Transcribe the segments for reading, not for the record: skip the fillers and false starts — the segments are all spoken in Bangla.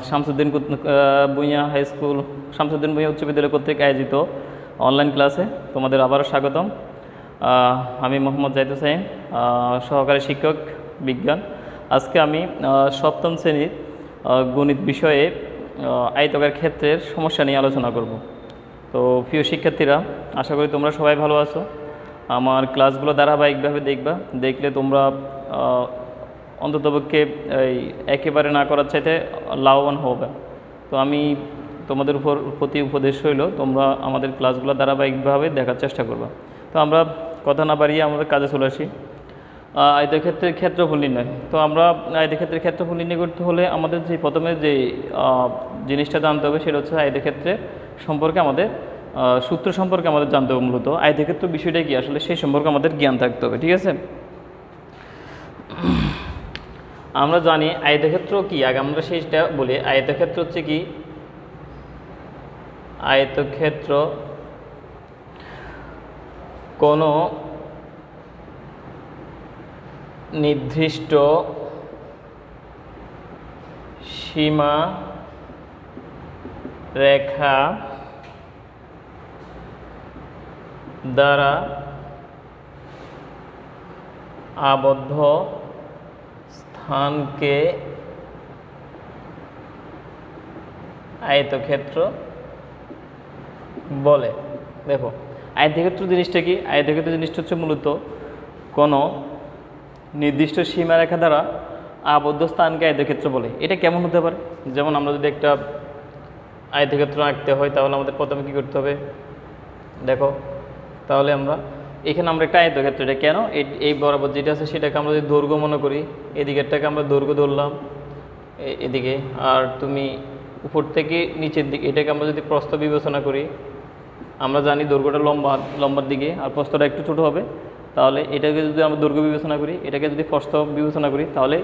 শামসুদ্দিন ভূঁইয়া হাই স্কুল, শামসুদ্দিন ভূঁইয়া উচ্চ বিদ্যালয় কর্তৃক আয়োজিত অনলাইন ক্লাসে তোমাদের আবারও স্বাগতম। আমি মোহাম্মদ জাহিদ হোসেন, সহকারী শিক্ষক বিজ্ঞান। আজকে আমি সপ্তম শ্রেণীর গণিত বিষয়ে আয়তকার ক্ষেত্রের সমস্যা নিয়ে আলোচনা করব। তো প্রিয় শিক্ষার্থীরা, আশা করি তোমরা সবাই ভালো আছো। আমার ক্লাসগুলো ধারাবাহিকভাবে দেখবা, দেখলে তোমরা অন্ততপক্ষে এই একেবারে না করার চাইতে লাভবান হবে। তো আমি তোমাদের প্রতি উপদেশ হইল, তোমরা আমাদের ক্লাসগুলো ধারাবাহিকভাবে দেখার চেষ্টা করবা। তো আমরা কথা না বাড়িয়ে আমাদের কাজে চলে আসি। আয়তক্ষেত্রের ক্ষেত্রফল নির্ণয়। তো আমরা আয়তক্ষেত্রের ক্ষেত্রফল নির্ণয় করতে হলে আমাদের যে প্রথমে যে জিনিসটা জানতে হবে সেটা হচ্ছে আয়তক্ষেত্রের সম্পর্কে আমাদের সূত্র সম্পর্কে আমাদের জানতে হবে। মূলত আয়তক্ষেত্র বিষয়টা কি আসলে সেই সম্পর্কে আমাদের জ্ঞান থাকতে হবে, ঠিক আছে? আমরা জানি আয়তক্ষেত্র কি, আগে আমরা সেইটা বলি। আয়তক্ষেত্র হচ্ছে কি? আয়তক্ষেত্র কোনো নির্দিষ্ট সীমা রেখা দ্বারা আবদ্ধ স্থানকে আয়তক্ষেত্র বলে। দেখো, আয়তক্ষেত্র জিনিসটা কি? আয়তক্ষেত্র জিনিসটা হচ্ছে মূলত কোনো নির্দিষ্ট সীমারেখা দ্বারা আবদ্ধ স্থানকে আয়তক্ষেত্র বলে। এটা কেমন হতে পারে? যেমন আমরা যদি একটা আয়তক্ষেত্র আঁকতে হয় তাহলে আমাদের প্রথমে কী করতে হবে? দেখো, তাহলে এখানে আমরা একটা আয়তক্ষেত্র, এটা কেন এই বরাবর যেটা আছে সেটাকে আমরা যদি দৈর্ঘ্য মনে করি, এদিকেরটাকে আমরা দৈর্ঘ্য ধরলাম এদিকে, আর তুমি উপর থেকে নিচের দিকে এটাকে আমরা যদি প্রস্থ বিবেচনা করি, আমরা জানি দৈর্ঘ্যটা লম্বার দিকে আর প্রস্থটা একটু ছোটো হবে। তাহলে এটাকে যদি আমরা দৈর্ঘ্য বিবেচনা করি, এটাকে যদি প্রস্থ বিবেচনা করি, তাহলে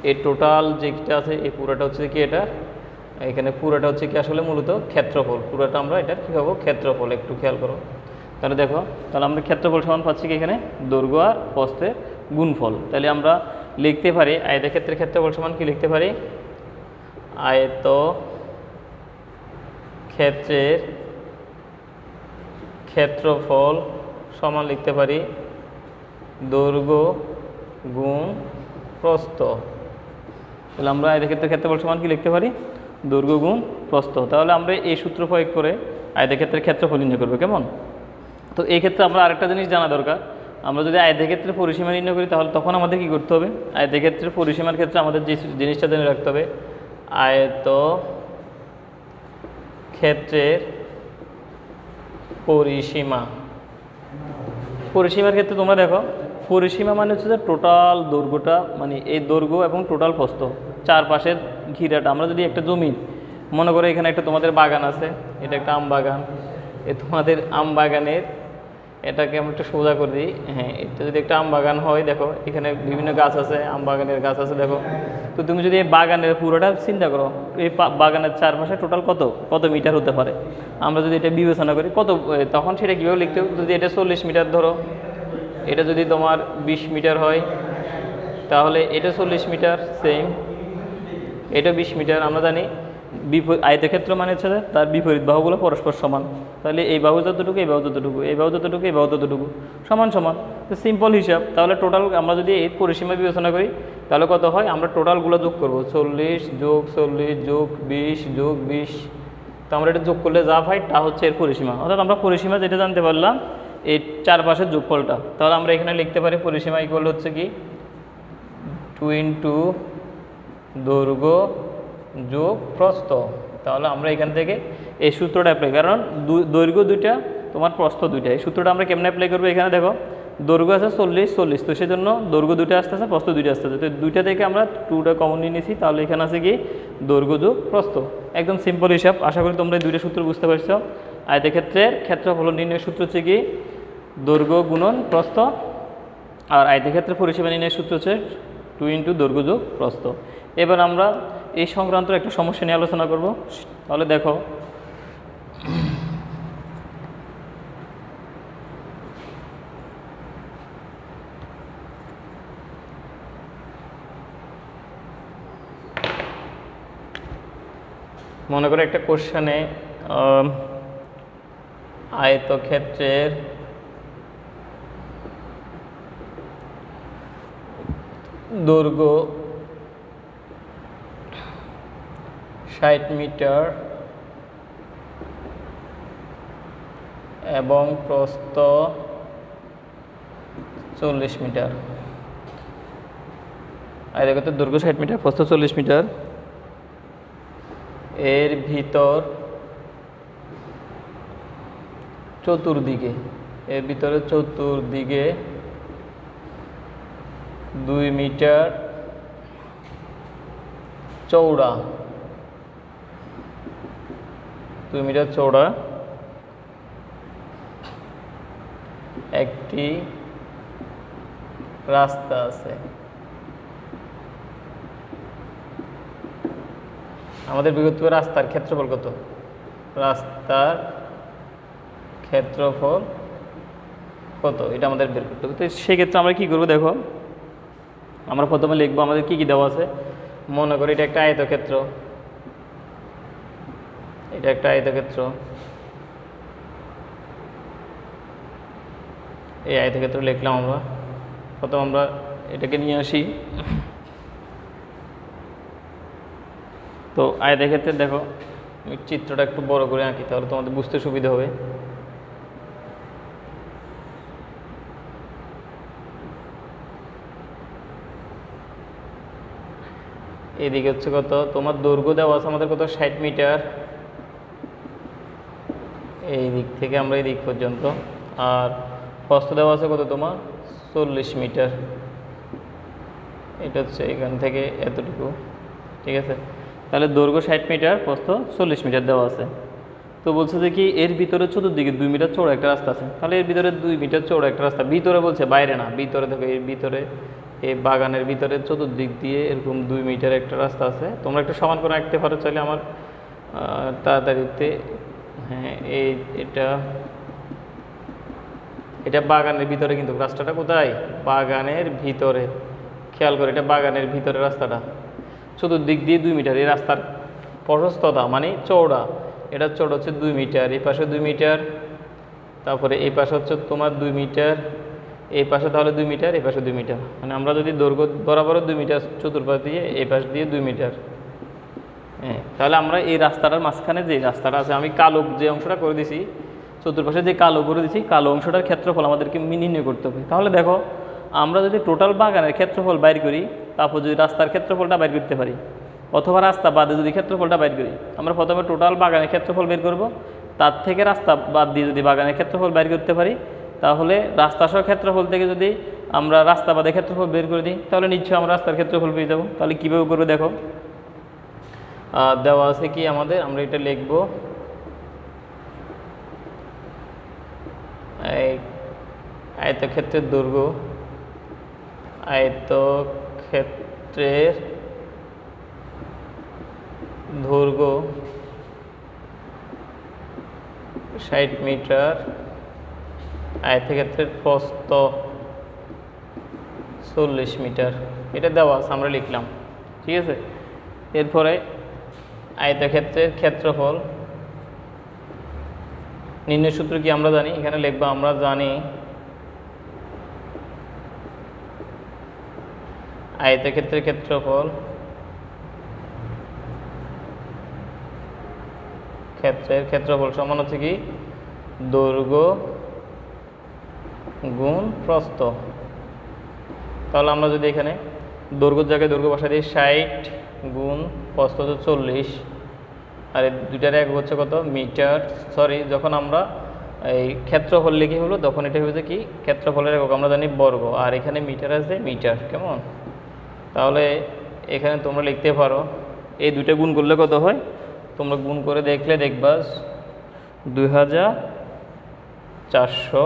এই টোটাল যেটা আছে এই পুরোটা হচ্ছে কি, এটা এখানে পুরোটা হচ্ছে কি আসলে মূলত ক্ষেত্রফল। পুরোটা আমরা এটার কী পাবো? ক্ষেত্রফল। একটু খেয়াল করো তাহলে দেখো, তাহলে আমরা ক্ষেত্রফল সমান পাচ্ছি কি এখানে? দৈর্ঘ্য আর প্রস্থের গুণফল। তাহলে আমরা লিখতে পারি আয়তক্ষেত্রের ক্ষেত্রফল সমান কি লিখতে পারি? আয়ত ক্ষেত্রের ক্ষেত্রফল সমান লিখতে পারি দৈর্ঘ্য গুণ প্রস্থ। তাহলে আমরা আয়তক্ষেত্রের ক্ষেত্রফল সমান কি লিখতে পারি? দৈর্ঘ্য গুণ প্রস্থ। তাহলে আমরা এই সূত্র প্রয়োগ করে আয়তক্ষেত্রের ক্ষেত্রফল নির্ণয় করবো। কেমন? তো এই ক্ষেত্রে আমরা আরেকটা জিনিস জানা দরকার। আমরা যদি আয়তক্ষেত্রের পরিসীমা নির্ণয় করি তাহলে তখন আমাদের কী করতে হবে? আয়তক্ষেত্রের পরিসীমার ক্ষেত্রে আমাদের যে জিনিসটা জেনে রাখতে হবে, আয়ত ক্ষেত্রের পরিসীমা। পরিসীমার ক্ষেত্রে তোমরা দেখো, পরিসীমা মানে হচ্ছে যে টোটাল দৈর্ঘ্যটা, মানে এই দৈর্ঘ্য এবং টোটাল প্রস্থ, চারপাশের ঘিরাটা। আমরা যদি একটা জমি মনে করো, এখানে একটা তোমাদের বাগান আছে, এটা একটা আম বাগান, তোমাদের আম বাগানের এটাকে আমরা একটু সোজা করে দিই। হ্যাঁ, এটা যদি একটা আম বাগান হয়, দেখো এখানে বিভিন্ন গাছ আছে, আম বাগানের গাছ আছে। দেখো, তো তুমি যদি এই বাগানের পুরোটা চিন্তা করো, এই বাগানের চারপাশে টোটাল কত মিটার হতে পারে, আমরা যদি এটা বিবেচনা করি কত, তখন সেটা কীভাবে লিখতে হবে? যদি এটা 40 মিটার ধরো, এটা যদি তোমার 20 মিটার হয়, তাহলে এটা 40 মিটার, সেম এটা 20 মিটার। আমরা জানি আয়তক্ষেত্র মানে হচ্ছে তার বিপরীত বাহুগুলো পরস্পর সমান। তাহলে এই বাহু যতটুকু, এই বাহু যতটুকু, এই বাহু যতটুকু, এই বাহু ততটুকু, সমান সমান। তো সিম্পল হিসাব। তাহলে টোটাল আমরা যদি এই পরিসীমা বিবেচনা করি তাহলে কত হয়? আমরা টোটালগুলো যোগ করব, 40 যোগ 40 যোগ 20 যোগ 20। তো আমরা এটা যোগ করলে যা হয় তা হচ্ছে এর পরিসীমা। অর্থাৎ আমরা পরিসীমা যেটা জানতে পারলাম এই চারপাশের যোগফলটা। তাহলে আমরা এখানে লিখতে পারি পরিসীমা ইকুয়াল হচ্ছে কি 2 দৈর্ঘ্য যোগ প্রস্থ। তাহলে আমরা এখান থেকে এই সূত্রটা অ্যাপ্লাই, কারণ দৈর্ঘ্য দুইটা, তোমার প্রস্থ দুইটা। এই সূত্রটা আমরা কেমন অ্যাপ্লাই করবো? এখানে দেখো দৈর্ঘ্য আছে 40, তো সেজন্য দৈর্ঘ্য দুইটা আসতেছে, প্রস্থ দুইটা আসতেছে। তো দুইটা থেকে আমরা 2টা কমন নিয়ে নিয়েছি। তাহলে এখানে আছে কি দৈর্ঘ্য যোগ প্রস্থ। একদম সিম্পল হিসাব। আশা করি তোমরা এই দুইটা সূত্র বুঝতে পারছো। আয়তক্ষেত্রের ক্ষেত্রফল নির্ণয়ের সূত্র হচ্ছে কি দৈর্ঘ্য গুণন প্রস্থ, আর আয়তক্ষেত্রের পরিসীমা নির্ণয়ের সূত্র হচ্ছে 2 দৈর্ঘ্য যোগ প্রস্থ। এবার আমরা এই সংক্রান্ত একটা সমস্যা নিয়ে আলোচনা করব। তাহলে দেখো, মনে করো একটা কোশ্চেনে আয়তক্ষেত্রের দৈর্ঘ্য 60 মিটার এবং প্রস্থ 40 মিটার। আয়তক্ষেত্রের দৈর্ঘ্য 60 মিটার, প্রস্থ 40 মিটার। এর ভিতরে চতুর্দিকে 2 মিটার চওড়া, 2 মিটার চওড়া একটি রাস্তা আছে। আমাদের বিগত রাস্তার ক্ষেত্রফল কত? রাস্তার ক্ষেত্রফল কত এটা আমাদের বের করতে হবে। তো সেক্ষেত্রে আমরা কী করবো দেখো, আমরা প্রথমে লিখবো আমাদের কী কী দেওয়া আছে। মনে করি এটা একটা আয়তক্ষেত্র, এটা একটা আয়তক্ষেত্র। এই আয়তক্ষেত্র লিখলাম আমরা। প্রথম আমরা এটাকে নিয়ে আসি। তো আয়তক্ষেত্রে দেখো আমি চিত্রটা একটু বড় করে আঁকি, তাহলে তোমাদের বুঝতে সুবিধা হবে। এদিকে হচ্ছে কত, তোমার দৈর্ঘ্য দেওয়া আছে আমাদের কত, 60 মিটার এই দিক থেকে আমরা এই দিক পর্যন্ত। আর প্রস্থ দেওয়া আছে কত তোমার, 40 মিটার। এটা হচ্ছে এখান থেকে এতটুকু, ঠিক আছে। তাহলে দৈর্ঘ্য 60 মিটার, প্রস্থ 40 মিটার দেওয়া আছে। তো বলছে যে কি এর ভিতরে চতুর্দিকে 2 মিটার চওড়া একটা রাস্তা আছে। তাহলে এর ভিতরে 2 মিটার চওড়া একটা রাস্তা, ভিতরে বলছে, বাইরে না, ভিতরে। দেখো এর ভিতরে, এই বাগানের ভিতরে চতুর্দিক দিয়ে এরকম 2 মিটার একটা রাস্তা আছে। তোমরা একটু সমান করে আঁকতে পারো চাইলে আমার তাড়াতাড়িতে। হ্যাঁ, এটা বাগানের ভিতরে, কিন্তু রাস্তাটা কোথায়, বাগানের ভিতরে। খেয়াল করে, এটা বাগানের ভিতরে রাস্তাটা, চতুর্দিক দিয়ে 2 মিটার। এই রাস্তার প্রশস্ততা মানে চওড়া, এটা চওড়া হচ্ছে 2 মিটার। এই পাশে 2 মিটার, তারপরে এই পাশে হচ্ছে তোমার 2 মিটার, এই পাশে তাহলে 2 মিটার, এই পাশে 2 মিটার। মানে আমরা যদি দৈর্ঘ্য বরাবর 2 মিটার চতুর্পাশ দিয়ে, এই পাশ দিয়ে 2 মিটার। হ্যাঁ, তাহলে আমরা এই রাস্তাটার মাঝখানে যে রাস্তাটা আছে, আমি কালো যে অংশটা করে দিছি, চতুর্পাশে যে কালো করে দিছি, কালো অংশটার ক্ষেত্রফল আমাদেরকে নির্ণয় করতে হবে। তাহলে দেখো আমরা যদি টোটাল বাগানের ক্ষেত্রফল বাইর করি, তারপর যদি রাস্তার ক্ষেত্রফলটা বাইর করতে পারি, অথবা রাস্তা বাদে যদি ক্ষেত্রফলটা বাইর করি, আমরা প্রথমে টোটাল বাগানের ক্ষেত্রফল বের করব, তার থেকে রাস্তা বাদ দিয়ে যদি বাগানের ক্ষেত্রফল বাইর করতে পারি, তাহলে রাস্তা সহ ক্ষেত্রফল থেকে যদি আমরা রাস্তা বাদে ক্ষেত্রফল বের করে দিই, তাহলে নিশ্চয়ই আমরা রাস্তার ক্ষেত্রফল পেয়ে যাব। তাহলে কীভাবে করবো দেখো, দেওয়া আছে কি আমাদের, আমরা এটা লিখব আয়তক্ষেত্রের দৈর্ঘ্য, আয়তক্ষেত্রের দৈর্ঘ্য 60 মিটার, আয়তক্ষেত্রের প্রস্থ 40 মিটার। এটা দেওয়া আছে, আমরা লিখলাম, ঠিক আছে। এরপরে আয়তক্ষেত্রের ক্ষেত্রফল নির্ণয় সূত্র কি আমরা জানি, এখানে লিখবা, আমরা জানি আয়তক্ষেত্রের ক্ষেত্রফল সমান হচ্ছে কি দৈর্ঘ্য গুণ প্রস্থ। তাহলে আমরা যদি এখানে দৈর্ঘ্যের জায়গায় দৈর্ঘ্য বসাই দিই, 60 গুণ প্রস্থ হচ্ছে 40, আর এই দুইটার একক হচ্ছে কত, মিটার। সরি, যখন আমরা এই ক্ষেত্রফল লিখি হলো, তখন এটা হচ্ছে কি ক্ষেত্রফলের একক আমরা জানি বর্গ, আর এখানে মিটার আছে, মিটার। কেমন? তাহলে এখানে তোমরা লিখতে পারো, এই দুইটা গুণ করলে কত হয়, তোমরা গুণ করে দেখলে দেখবা 2400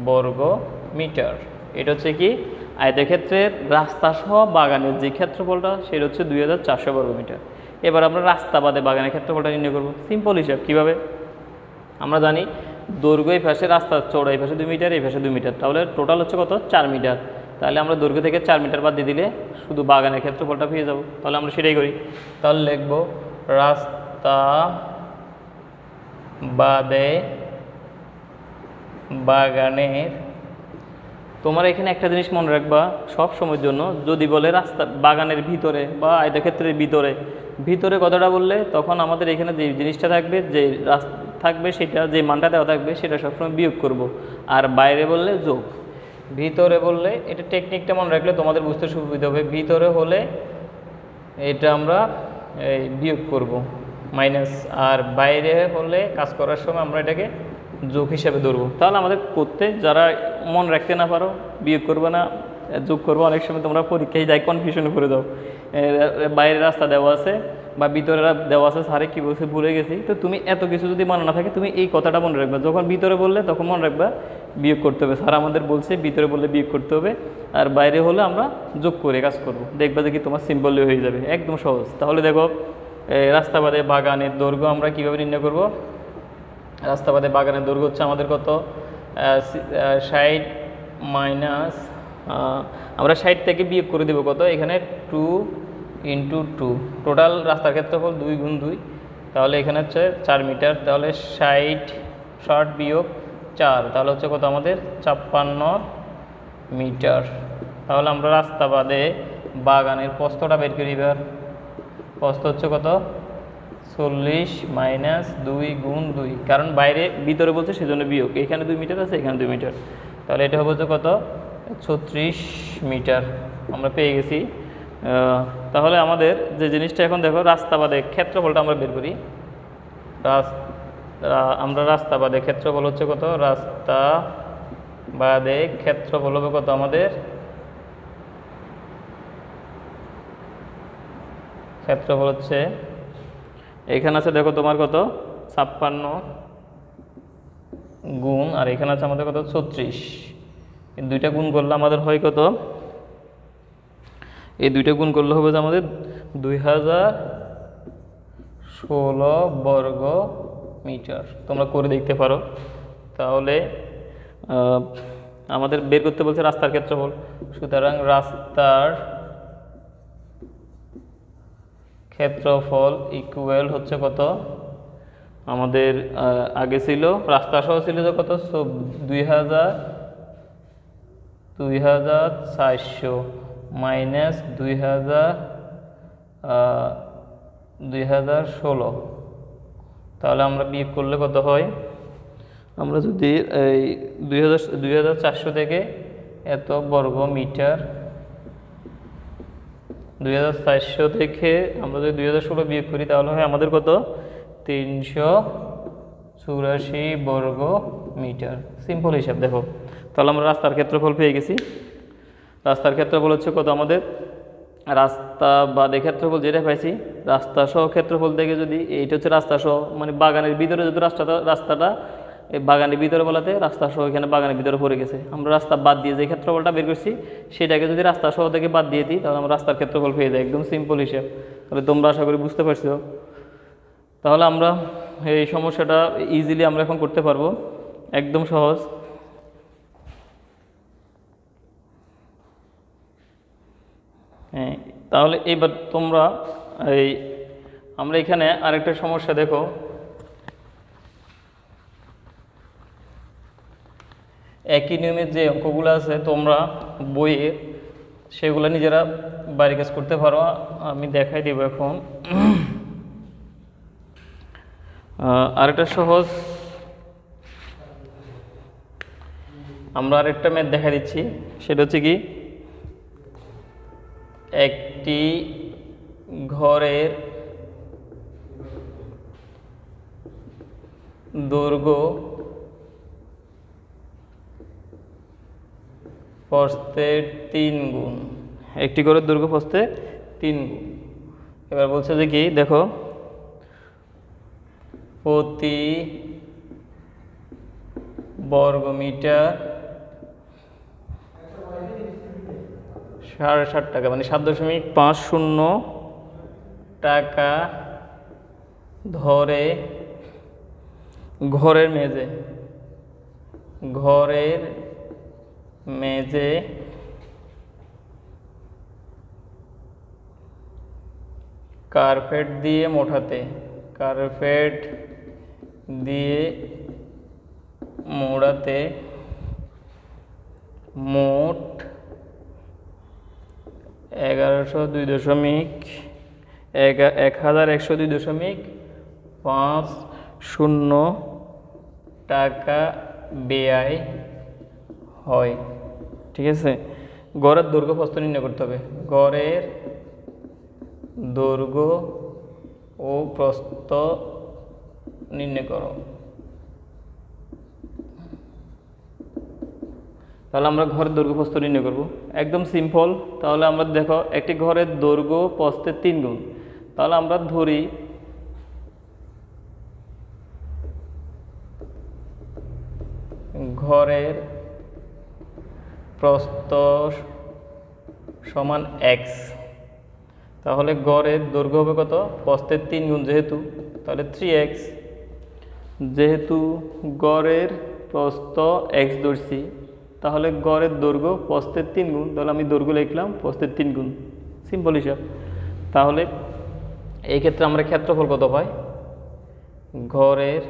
বর্গ মিটার। এটা হচ্ছে কি আয়তক্ষেত্রের রাস্তা সহ বাগানের যে ক্ষেত্রফলটা, সেটা হচ্ছে 2400 বর্গ মিটার। এবার আমরা রাস্তা বাদে বাগানের ক্ষেত্রফলটা নির্ণয় করব। সিম্পল হিসাব, কীভাবে? আমরা জানি দৈর্ঘ্য এই পাশে, রাস্তার চওড়া এই পাশে 2 মিটার, এই পাশে 2 মিটার, তাহলে টোটাল হচ্ছে কত, 4 মিটার। তাহলে আমরা দৈর্ঘ্য থেকে 4 মিটার বাদ দিয়ে দিলে শুধু বাগানের ক্ষেত্রফলটা পেয়ে যাব। তাহলে আমরা সেটাই করি। তাহলে লিখব রাস্তা রাস্তা বাদে বাগানের, তোমার এখানে একটা জিনিস মনে রাখবা সব সময়ের জন্য, যদি বলে রাস্তা বাগানের ভিতরে বা আয়তক্ষেত্রের ভিতরে, ভিতরে কথাটা বললে তখন আমাদের এখানে যে জিনিসটা থাকবে, যে রাস্তা থাকবে, সেটা যে মানটা দেওয়া থাকবে সেটা সবসময় বিয়োগ করব। আর বাইরে বললে যোগ। ভিতরে বললে, এটা টেকনিকটা মনে রাখলে তোমাদের বুঝতে সুবিধা হবে। ভিতরে হলে এটা আমরা বিয়োগ করব মাইনাস, আর বাইরে হলে কাজ করার সময় আমরা এটাকে যোগ হিসাবে ধরবো। তাহলে আমাদের করতে, যারা মনে রাখতে না পারো, বিয়োগ করবে না, যোগ করবো, অনেক সময় তোমরা পরীক্ষায় যাই কনফিউশনে করে দাও, বাইরের রাস্তা দেওয়া আছে বা ভিতরে দেওয়া আছে, স্যারে কী বলছে ভুলে গেছি। তো তুমি এত কিছু যদি মনে না থাকে, তুমি এই কথাটা মনে রাখবা, যখন ভিতরে বললে তখন মনে রাখবা বিয়োগ করতে হবে। স্যার আমাদের বলছে ভিতরে বললে বিয়োগ করতে হবে, আর বাইরে হলে আমরা যোগ করে কাজ করব। দেখবা যে কি তোমার সিম্পলি হয়ে যাবে, একদম সহজ। তাহলে দেখো, রাস্তা বাদে বাগানের দৈর্ঘ্য আমরা কীভাবে নির্ণয় করব। রাস্তা বাদে বাগানের দৈর্ঘ্য হচ্ছে আমাদের কত, 60 মাইনাস, আমরা 60 থেকে বিয়োগ করে দেবো কত, এখানে 2 × 2, টোটাল রাস্তার ক্ষেত্রফল 2 × 2, তাহলে এখানে হচ্ছে 4 মিটার। তাহলে 60 বিয়োগ 4, তাহলে হচ্ছে কত আমাদের 56 মিটার। তাহলে আমরা রাস্তা বাদে বাগানের প্রস্থটা বের করি। এবার প্রস্থ হচ্ছে কত, 40 মাইনাস 2 × 2, কারণ বাইরে ভিতরে বলছে সেজন্য বিয়োগ, এখানে 2 মিটার আছে, এখানে 2 মিটার, তাহলে এটা হবে কত, 36 মিটার আমরা পেয়ে গেছি। তাহলে আমাদের যে জিনিসটা এখন দেখো, রাস্তা বাদে ক্ষেত্রফলটা আমরা বের করি। আমরা রাস্তা বাদে ক্ষেত্রফল হচ্ছে কত, রাস্তা বাদে ক্ষেত্রফল হবে কত আমাদের, ক্ষেত্রফল হচ্ছে এখানে আছে দেখো তোমার কত 56 গুণ, আর এখানে আছে আমাদের কত 36, দুইটা গুণ করলে আমাদের হয় কত, এই দুইটা গুণ করলে হবে যে আমাদের 2016 বর্গ মিটার। তোমরা করে দেখতে পারো। তাহলে আমাদের বের করতে বলছে রাস্তার ক্ষেত্রফল, সুতরাং রাস্তার ক্ষেত্রফল ইকুয়াল হচ্ছে কত, আমাদের আগে ছিল রাস্তা সহ ছিল যে কত, 2400 মাইনাস 2016, তাহলে আমরা বিয়োগ করলে কত হয়, আমরা যদি এই 2400 থেকে এত বর্গ মিটার, 2400 থেকে আমরা যদি 2016 বিয়োগ করি, তাহলে হয় আমাদের কত 384 বর্গ মিটার। সিম্পল হিসাব দেখো। তাহলে আমরা রাস্তার ক্ষেত্রফল পেয়ে গেছি। রাস্তার ক্ষেত্রফল হচ্ছে কত আমাদের, রাস্তা বাদে ক্ষেত্রফল যেটা পাইছি, রাস্তা সহ ক্ষেত্রফল থেকে যদি, এইটা হচ্ছে রাস্তা সহ, মানে বাগানের ভিতরে যদি রাস্তাটা এই বাগানের ভিতরে বলাতে রাস্তা সহ এখানে বাগানের ভিতরে পড়ে গেছে, আমরা রাস্তা বাদ দিয়ে যে ক্ষেত্রফলটা বের করছি সেটাকে যদি রাস্তা সহ থেকে বাদ দিয়ে দিই, তাহলে আমরা রাস্তার ক্ষেত্রফল পেয়ে যাই। একদম সিম্পল হিসাব। তাহলে তোমরা আশা করি বুঝতে পারছো। তাহলে আমরা এই সমস্যাটা ইজিলি আমরা এখন করতে পারবো, একদম সহজ। হ্যাঁ, তাহলে এইবার তোমরা আমরা এখানে আরেকটা সমস্যা দেখো, একই নিয়মের যে অঙ্কগুলো আছে তোমরা বইয়ে, সেগুলো নিজেরা বাড়ি কাজ করতে পারো। আমি দেখাই দেব এখন। আরেকটা সহজ, আমরা আরেকটা ম্যাথ দেখা দিচ্ছি, সেটা হচ্ছে কি, একটি ঘরের দৈর্ঘ্য প্রস্থের 3 গুণ, একটি ঘরের দৈর্ঘ্য প্রস্থের 3 গুণ। এবার বলছে যে কি, দেখো প্রতি বর্গমিটার 7.5 টাকা, মানে 7.50 টাকা ধরে ঘরের মেঝে কার্পেট দিয়ে মোটাতে কার্পেট দিয়ে মোড়াতে মোট 1102.50 টাকা ব্যয় হয়। ঠিক আছে, গড়ের দৈর্ঘ্য প্রস্থ নির্ণয় করতে হবে। গড়ের দৈর্ঘ্য ও প্রস্থ নির্ণয় করো। তাহলে আমরা ঘরের দৈর্ঘ্য প্রস্থ নির্ণয় করব, একদম সিম্পল। তাহলে আমরা দেখো একটি ঘরের দৈর্ঘ্য প্রস্থের 3 গুণ। তাহলে আমরা ধরি ঘরের প্রস্থ সমান x, তাহলে গড়ের দৈর্ঘ্য হবে কত? প্রস্থের 3 গুণ যেহেতু, তাহলে 3x। যেহেতু গড়ের প্রস্থ x ধরছি, তাহলে গড়ের দৈর্ঘ্য প্রস্থের 3 গুণ, তাহলে আমি দৈর্ঘ্য লিখলাম প্রস্থের 3 গুণ, সিম্পল হিসাব। তাহলে এই ক্ষেত্রে আমরা ক্ষেত্রফল কত পাই? ঘরের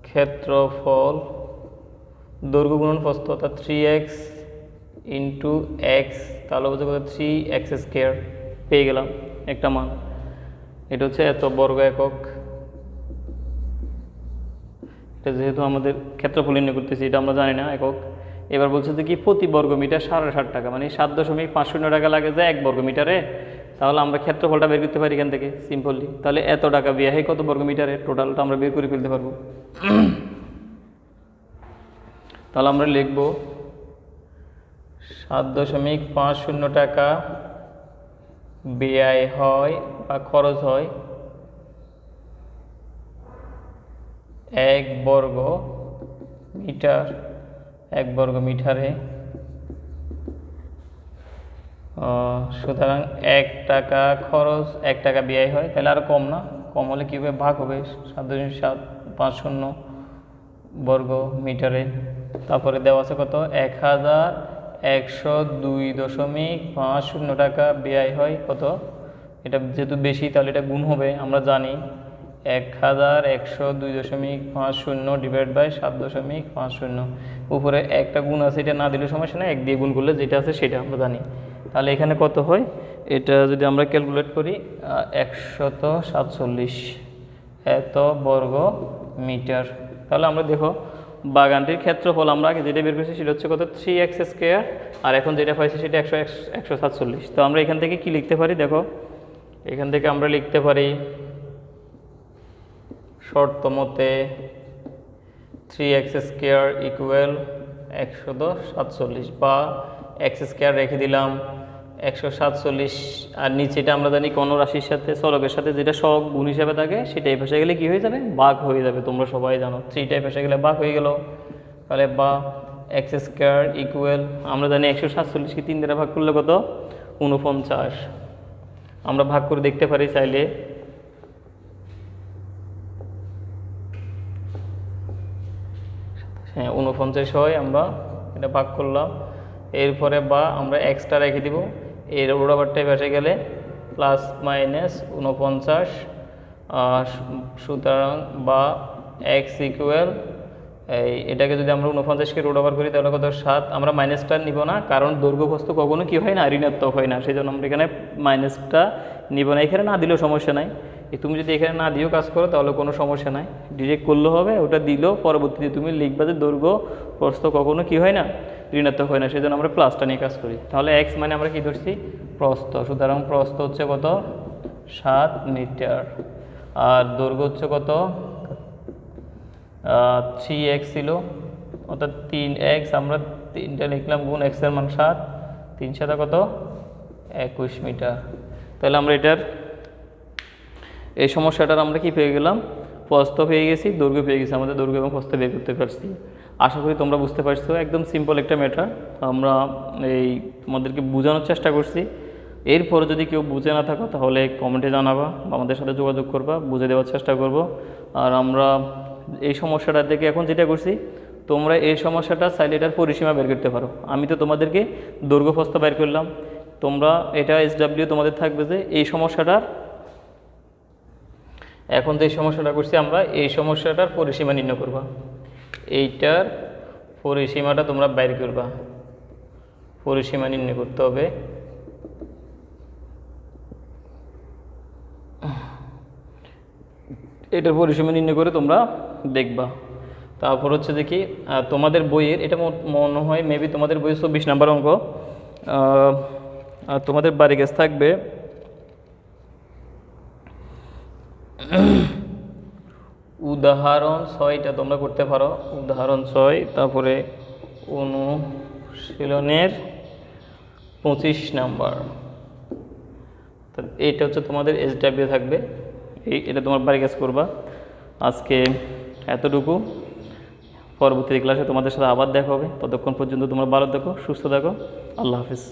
ক্ষেত্রফল দৈর্ঘ্য গুণন প্রস্থ, অর্থাৎ 3x ইন্টু x, তাহলে হচ্ছে কত? 3x² পেয়ে গেলাম একটা মান। এটা হচ্ছে এত বর্গ একক। এটা যেহেতু আমাদের ক্ষেত্রফল নির্ণয় করতেছি, এটা আমরা জানি না একক। এবার বলছে যে কি প্রতি বর্গ মিটার 60.5 টাকা, মানে 7.50 টাকা লাগে যায় 1 বর্গ মিটারে। তাহলে আমরা ক্ষেত্রফলটা বের করতে পারি এখান থেকে সিম্পলি। তাহলে এত টাকা ব্যয় হয় কত বর্গ মিটারে, টোটালটা আমরা বের করে ফেলতে পারবো। তাহলে আমরা লিখব 7.50 টাকা ব্যয় হয় বা খরচ হয় 1 বর্গ মিটার, 1 বর্গ মিটারে। সুতরাং 1 টাকা খরচ, 1 টাকা ব্যয় হয়। তাহলে আরও কম না, কম হলে কী হবে? ভাগ হবে 7.750 বর্গ মিটারে। তারপরে দেওয়া আছে কত? 1102.50 টাকা ব্যয় হয় কত? এটা যেহেতু বেশি, তাহলে এটা গুণ হবে, আমরা জানি 1102.50 ডিভাইড বাই 7.50। উপরে একটা গুণ আছে, এটা না দিলে সমস্যা না, 1 দিয়ে গুণ করলে যেটা আছে সেটা আমরা জানি। তাহলে এখানে কত হয়? এটা যদি আমরা ক্যালকুলেট করি 147 এত বর্গ মিটার। তাহলে আমরা দেখো বাগানটির ক্ষেত্রফল আমরা আগে যেটা বের করেছি সেটা হচ্ছে কত? 3x², আর এখন যেটা পাইছি সেটা 147। তো আমরা এখান থেকে কি লিখতে পারি? দেখো এখান থেকে আমরা লিখতে পারি শর্ত মতে 3x² ইকুয়াল 147, বা x² রেখে দিলাম 147, আর নিচেটা আমরা জানি কোনো রাশির সাথে চলকের সাথে যেটা সহগ গুণ হিসাবে থাকে সেটা এই পাশে গেলে কী হয়ে যাবে? ভাগ হয়ে যাবে। তোমরা সবাই জানো 3টা এই পাশে গেলে ভাগ হয়ে গেল। তাহলে বা x² ইকুয়াল, আমরা জানি 147কে 3 দ্বারা ভাগ করলে কত? 49। আমরা ভাগ করে দেখতে পারি চাইলে। হ্যাঁ 49 হয়, আমরা এটা ভাগ করলাম। এরপরে বা আমরা এক্সট্রা রেখে দিব, এর বরাবরটাই ভেসে গেলে প্লাস মাইনাস 49। সুতরাং বা এক্স ইকুয়াল এটাকে যদি আমরা 49কে রোড ওভার করি তাহলে কত? 7। আমরা মাইনাসটা নিব না, কারণ দৈর্ঘ্য প্রস্থ কখনো কি হয় না? ঋণাত্মক হয় না, সেই জন্য আমরা এখানে মাইনাসটা নিব না। এখানে না দিলেও সমস্যা নাই, তুমি যদি এখানে না দিয়েও কাজ করো তাহলে কোনো সমস্যা নাই, ডিরেক্ট করলেও হবে। ওটা দিলেও পরবর্তীতে তুমি লিখবা যে দৈর্ঘ্য প্রস্থ কখনো কি হয় না? ঋণাত্মক হয় না, সেই জন্য আমরা প্লাসটা নিয়ে কাজ করি। তাহলে এক্স মানে আমরা কি ধরছি? প্রস্থ। সুতরাং প্রস্থ হচ্ছে কত? 7 মিটার, আর দৈর্ঘ্য হচ্ছে কত? 3x ছিল, অর্থাৎ 3x, আমরা 3টা লিখলাম গুণ এক্সের মান 7, 3 7 কত? 21 মিটার। তাহলে আমরা এটার এই সমস্যাটার আমরা কি পেয়ে গেলাম? প্রস্থ পেয়ে গেছি, দৈর্ঘ্য পেয়ে গেছি। আমাদের দৈর্ঘ্য এবং প্রস্থ বের করতে পারছি। আশা করি তোমরা বুঝতে পারছো, একদম সিম্পল একটা ম্যাটার। আমরা এই তোমাদেরকে বোঝানোর চেষ্টা করছি। এরপরে যদি কেউ বুঝে না থাকো তাহলে কমেন্টে জানাবা বা আমাদের সাথে যোগাযোগ করবা, বুঝে দেওয়ার চেষ্টা করব। আর আমরা এই সমস্যাটা থেকে এখন যেটা করছি, তোমরা এই সমস্যাটা চাইলে এটার পরিসীমা বের করতে পারো। আমি তো তোমাদেরকে দৈর্ঘ্য প্রস্থ বের করলাম, তোমরা এটা SW তোমাদের থাকবে যে এই সমস্যাটার এখন যে সমস্যাটা করছি আমরা, এই সমস্যাটার পরিসীমা নির্ণয় করবা। এইটার পরিসীমাটা তোমরা বাইর করবা, পরিসীমা নির্ণয় করতে হবে। এটার পরিসীমা নির্ণয় করে তোমরা দেখবা। তারপর হচ্ছে যে কি তোমাদের বইয়ের এটা মনে হয় মেবি তোমাদের বইয়ের 24 নাম্বার অঙ্ক। আর তোমাদের বাড়ি কাছে থাকবে উদাহরণ 6টা তোমরা করতে পারো, উদাহরণ 6। তারপরে অনুশীলনের 25 নাম্বার। এইটা হচ্ছে তোমাদের SW থাকবে, এটা তোমার বাড়ি কাজ করবা। আজকে এতটুকু, পরবর্তী ক্লাসে তোমাদের সাথে আবার দেখা হবে। ততক্ষণ পর্যন্ত তোমরা ভালো থাকো, সুস্থ থাকো। আল্লাহ হাফিজ।